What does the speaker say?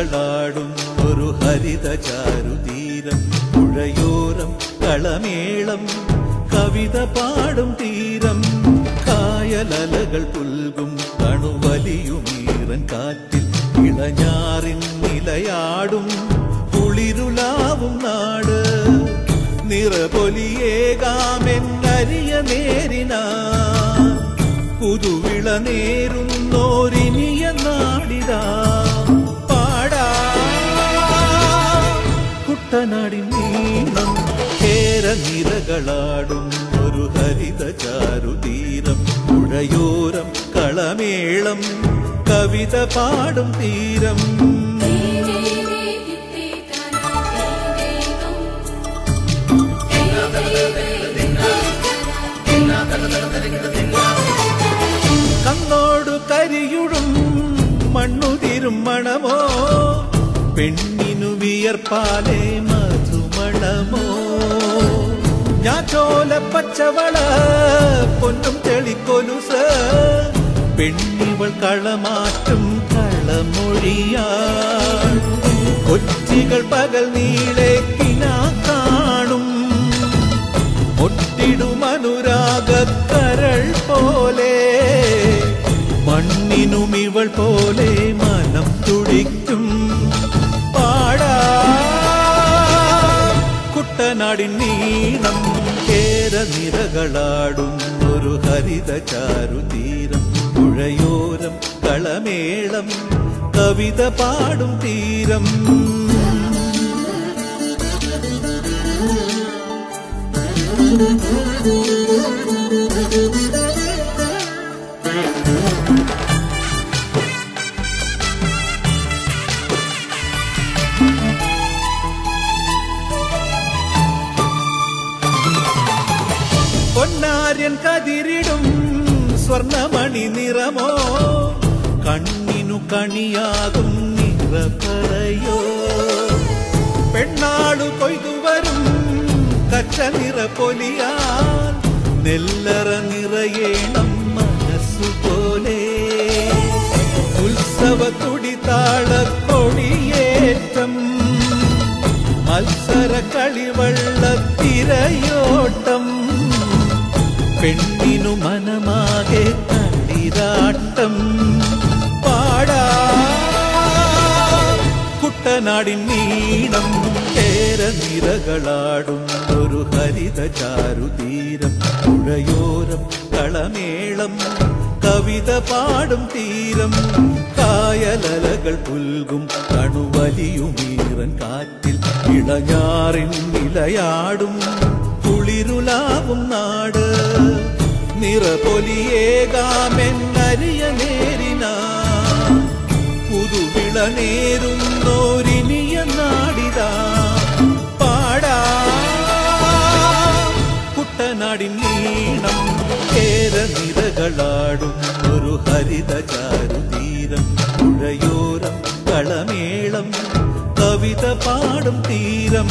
നിരകളാടും ഒരു ഹരിത ചാരുതീരം പുഴയോരം കളമേളം കവിത പാടും തീരം കായലലകൾ പുൽകും കണുവലിയുമീറൻ കാറ്റിൽ ഇളഞ്ഞാറിൻ നിലയാടും കുളിരുലാവും നാട് നിറപൊലിയേകാമെന്നരിയ നേരിനാ പുതുവിള നേരുന്നോരിനിയ നാടിതാ പാടാ കുട്ടനാടിൻ നീണം കേരനിരകളാടും ഒരു ഹരിത ചാരുതീരം പുഴയോരം കളമേളം കവിത പാടും തീരം കണ്ണോടു കരിയുടും മണ്ണുതിരും മണമോ പെണ്ണിനു വിയർപ്പാലേ മധുമണമോ ഞാറ്റോല പച്ചവള പൊന്നും തെളിക്കൊലുസ് പെണ്ണിവൾ കളമാറ്റും കളമൊഴിയാ കൊച്ചികൾ പകൽ നീളെ കിനാ കാണും ഒട്ടിടും അനുരാഗക്കരൾ പോലെ മണ്ണിനും ഇവൾ പോലെ മനം തുടിക്കും പാടാ കുട്ടനാടിൻ നീണം കേരനിരകളാടും ഒരു ഹരിത ചാരുതീരം പുഴയോരം കളമേളം കവിത പാടും തീരം പൊന്നാര്യൻ കതിരിടും സ്വർണമണി നിറമോ കണ്ണിനു കണിയാകും നിറപറയോ പെണ്ണാളു കൊയ്തുവരും കച്ച നിറപ്പൊലിയാൽ നെല്ലറ നിറയേണം മനസ്സുപോലെ ഉത്സവ തുടിതാളക്കൊടിയേറ്റം മത്സര കളിവള്ളത്തിരയോട്ടം പെണ്ണിനു മനമാകെ കളിരാട്ടം പാടാ കുട്ടനാടിൻ നീണം കേരനിരകളാടും ഒരു ഹരിത ചാരുതീരം പുഴയോരം കളമേളം കവിത പാടും തീരം കായലലകൾ പുൽകും കണുവലിയുമീറൻ കാറ്റിൽ ഇളഞ്ഞാറിൻ നിലയാടും കുളിരുലാവും നാട് നിറപൊലിയേകാമെന്നരിയ നേരിനാ പുതുവിള നേരുന്നോരിനിയ നാടിതാ പാടാ കുട്ടനാടിൻ നീണം കേരനിരകളാടും ഒരു ഹരിത ചാരുതീരം പുഴയോരം കളമേളം കവിത പാടും തീരം